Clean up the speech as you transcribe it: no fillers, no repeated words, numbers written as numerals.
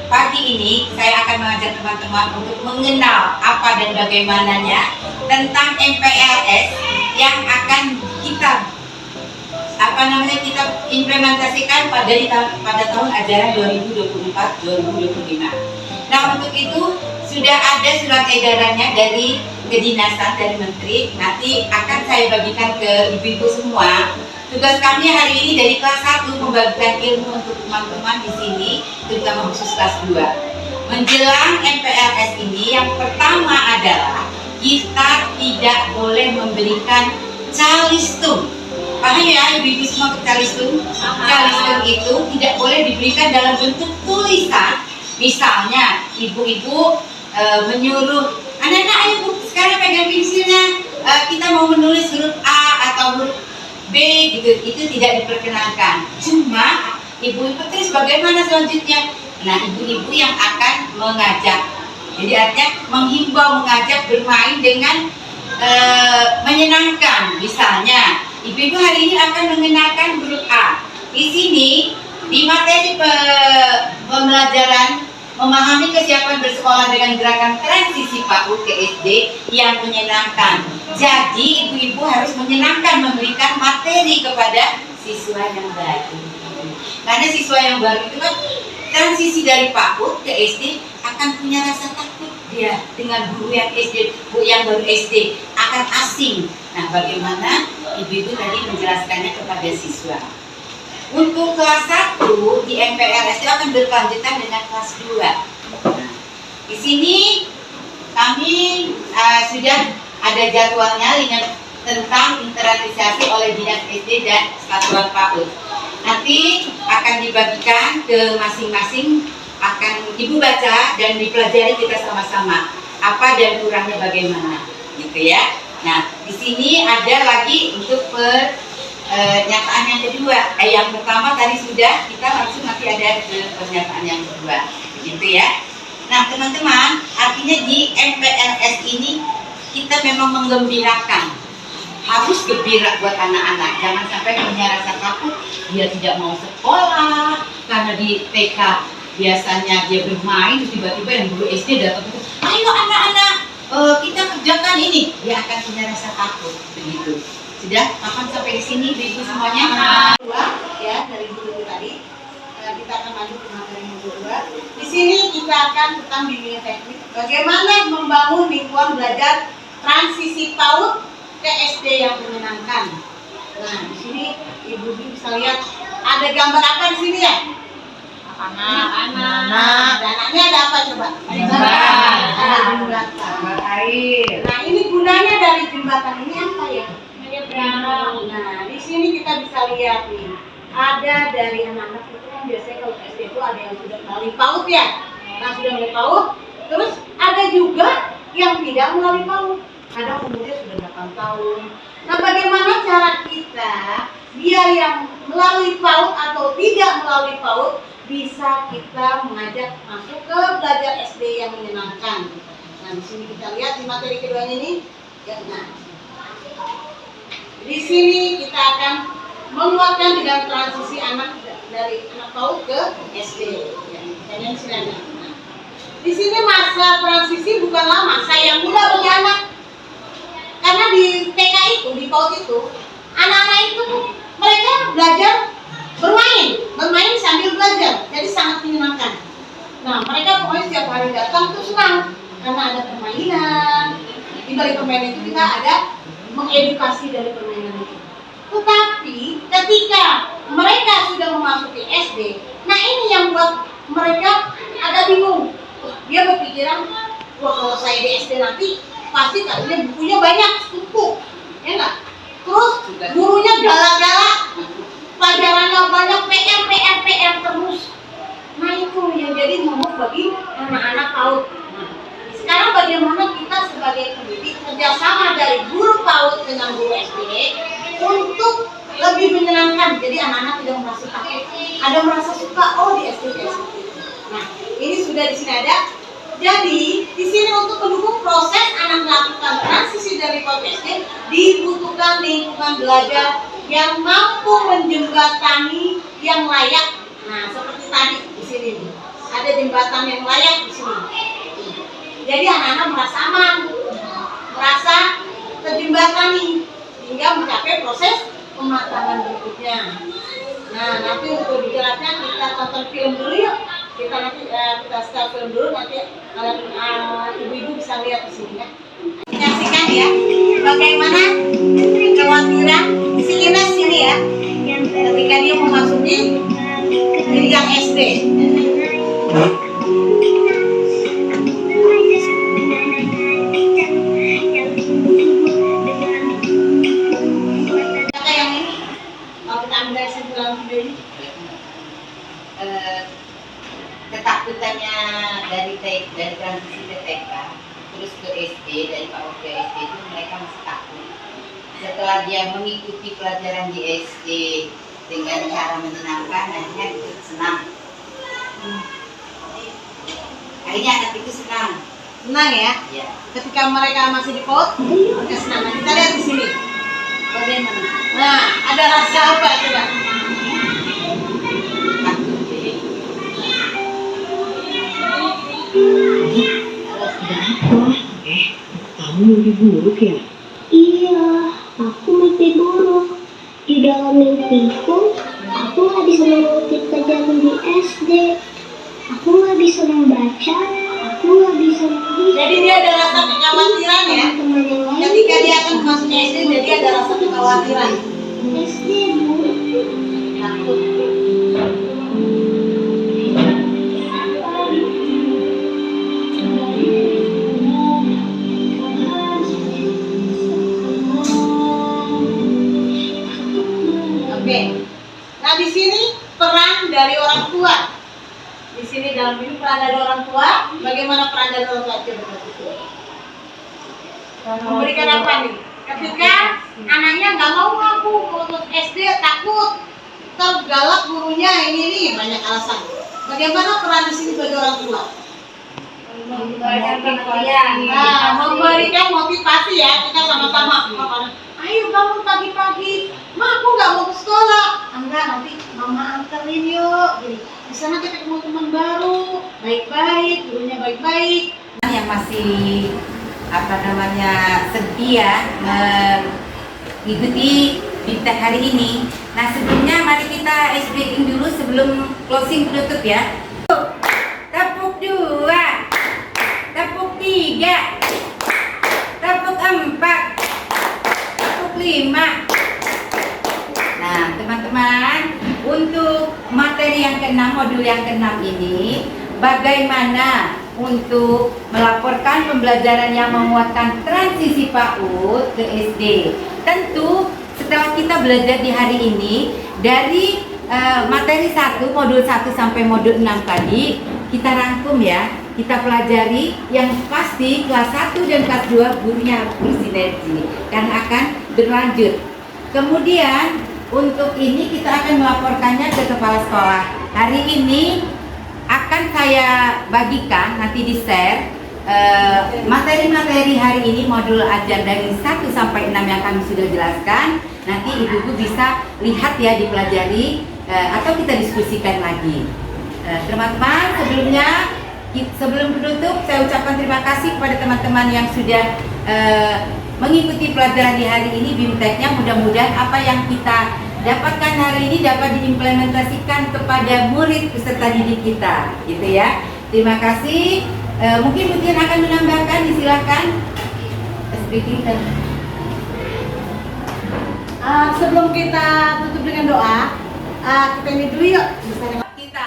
pagi ini saya akan mengajak teman-teman untuk mengenal apa dan bagaimananya tentang MPLS yang akan kita kita implementasikan pada tahun ajaran 2024-2025. Nah, untuk itu sudah ada surat edarannya dari kedinasan, dari menteri. Nanti akan saya bagikan ke ibu-ibu semua. Tugas kami hari ini dari kelas 1 membagikan ilmu untuk teman-teman di sini, terutama khusus kelas 2. Menjelang MPLS ini, yang pertama adalah kita tidak boleh memberikan calistung. Paham ya ibu-ibu semua ke calistung? Calistung itu tidak boleh diberikan dalam bentuk tulisan. Misalnya ibu-ibu menyuruh anak-anak, ayo Bu, sekarang pegang pensilnya, kita mau menulis huruf A atau huruf B gitu, itu tidak diperkenankan. Cuma ibu-ibu terus bagaimana selanjutnya? Nah, ibu-ibu yang akan mengajak, jadi artinya menghimbau, mengajak bermain dengan menyenangkan. Misalnya ibu-ibu hari ini akan mengenalkan huruf A. Di sini di materi pembelajaran memahami kesiapan bersekolah dengan gerakan transisi PAUD ke SD yang menyenangkan. Jadi ibu-ibu harus menyenangkan, memberikan materi kepada siswa yang baru. Karena siswa yang baru itu kan transisi dari PAUD ke SD akan punya rasa takut dia dengan guru yang SD, bu yang baru SD akan asing. Nah, bagaimana ibu-ibu tadi menjelaskannya kepada siswa. Untuk kelas 1 di MPLS itu akan berkelanjutan dengan kelas 2. Nah, di sini kami sudah ada jadwalnya tentang internalisasi oleh Dinas SD dan Satuan PAUD. Nanti akan dibagikan ke masing-masing, akan ibu baca dan dipelajari kita sama-sama apa dan kurangnya bagaimana, gitu ya. Nah, di sini ada lagi untuk pernyataan yang kedua. Yang pertama tadi sudah, kita langsung nanti ada ke pernyataan yang kedua, gitu ya. Nah, teman-teman, artinya di MPLS ini kita memang menggembirakan, harus gembira buat anak-anak. Jangan sampai punya rasa takut, dia tidak mau sekolah karena di TK biasanya dia bermain, terus tiba-tiba yang guru SD datang, ayo anak-anak, kita kerjakan ini, dia akan punya rasa takut, begitu. Sudah kapan sampai di sini ibu semuanya? Ya, dari guru tadi kita akan lanjut ke materi yang kedua. Di sini kita akan tentang bimbingan teknik, bagaimana membangun lingkungan belajar transisi PAUD ke SD yang menyenangkan. Nah, di sini ibu bisa lihat ada gambar apa di sini ya? Anak. Anaknya ada apa coba? Ada jembatan. Air. Nah, ini gunanya dari jembatan ini apa ya? Nah, di sini kita bisa lihat nih, ada dari anak-anak itu kan biasanya kalau SD itu ada yang sudah melalui PAUD ya. Nah, sudah melalui PAUD, terus ada juga yang tidak melalui PAUD. Ada umurnya sudah 8 tahun. Nah, bagaimana cara kita biar yang melalui PAUD atau tidak melalui PAUD bisa kita mengajak masuk ke belajar SD yang menyenangkan. Nah, di sini kita lihat di materi keduanya ini, ya, nah, di sini kita akan menguatkan dengan transisi anak dari anak PAUD ke SD. Ya, dan nah, di sini masa transisi bukanlah masa yang mudah bagi anak, karena di TK itu, di PAUD itu, anak-anak itu mereka belajar bermain sambil belajar, jadi sangat menyenangkan. Nah, mereka pokoknya setiap hari datang tuh senang karena ada permainan. Di balik permainan itu kita ada mengedukasi dari permainan itu. Tetapi ketika mereka sudah memasuki SD, nah ini yang buat mereka agak bingung. Dia berpikiran, wah kalau saya di SD nanti pasti katanya bukunya banyak, tumpuk, ya enggak? Terus gurunya galak-galak, pelajarannya banyak, PR terus. Nah, itu yang jadi momok bagi anak-anak PAUD. Nah, sekarang bagaimana kita sebagai pendidik kerjasama dari guru PAUD dengan guru SD untuk lebih menyenangkan, jadi anak-anak tidak merasa takut, ada merasa suka, oh di SD. Nah, ini sudah di sini ada. Jadi di sini untuk mendukung proses anak melakukan transisi dari PAUD ke SD dibutuhkan lingkungan belajar yang mampu menjembatani yang layak. Nah, seperti tadi di sini nih, ada jembatan yang layak di sini. Jadi anak-anak merasa aman, merasa terjembatani hingga mencapai proses pematangan berikutnya. Nah, nanti untuk dijelaskan kita tonton film dulu yuk. Kita nanti kita start film dulu, nanti ibu-ibu bisa lihat di sini ya. Saksikan ya, bagaimana kekhawatiran si Ines ini ya, ketika dia memasuki jenjang SD. Yang ini, kalau kita ambil kesimpulan video ini, ketakutannya dari transisi ke TK terus ke SD, dari PAUD ke SD itu mereka masih takut. Setelah dia mengikuti pelajaran di SD dengan cara menyenangkan, akhirnya itu senang. Akhirnya anak itu senang ya? Ya. Ketika mereka masih di PAUD, mereka senang. Nah, kita lihat di sini. Bagaimana? Nah, ada rasa apa coba? Kamu mimpi buruk ya? Iya, aku mimpi buruk. Di dalam mimpiku, aku nggak bisa mengikuti pelajaran di SD. Aku nggak bisa membaca, aku nggak bisa melihat. Jadi dia ada rasa kekhawatiran ya? Teman-teman yang lain Ketika dia akan masuk SD, jadi ada rasa kekhawatiran. SD, Bu. Takut. Oke. Nah, di sini peran dari orang tua. Di sini dalam ini peran dari orang tua. Bagaimana peran dari orang tua? Memberikan apa nih? Ketika anaknya nggak mau aku lulus SD, takut, galak gurunya ini banyak alasan. Bagaimana peran di sini bagi orang tua? Memberikan motivasi ya, kita sama-sama. Ayo bangun pagi-pagi, Ma aku nggak mau ke sekolah. Enggak, nanti Mama anterin yuk. Jadi di sana kita ketemu teman baru, baik-baik, gurunya baik-baik. Yang masih setia mengikuti bintang hari ini. Nah, sebelumnya mari kita SB-in dulu sebelum closing penutup ya. Tepuk 2, tepuk 3, tepuk 4, tepuk 5. Nah, teman-teman, untuk materi yang ke-6, modul yang ke-6 ini, bagaimana untuk melaporkan pembelajaran yang menguatkan transisi PAUD ke SD. Tentu setelah kita belajar di hari ini dari materi 1, modul 1 sampai modul 6 tadi kita rangkum ya, kita pelajari yang pasti kelas 1 dan kelas 2 gurunya bersinergi karena akan berlanjut. Kemudian untuk ini kita akan melaporkannya ke kepala sekolah. Hari ini akan saya bagikan, nanti di-share materi-materi hari ini, modul ajar dari 1 sampai 6 yang kami sudah jelaskan. Nanti ibu-ibu bisa lihat ya, dipelajari atau kita diskusikan lagi. Teman-teman, sebelum penutup saya ucapkan terima kasih kepada teman-teman yang sudah mengikuti pelajaran di hari ini BIMTEK-nya. Mudah-mudahan apa yang kita dapatkan hari ini dapat diimplementasikan kepada murid peserta didik kita, gitu ya. Terima kasih. Mungkin Bu Tian akan menambahkan, disilakan. Sebelum kita tutup dengan doa, kita ini dulu yuk. Kita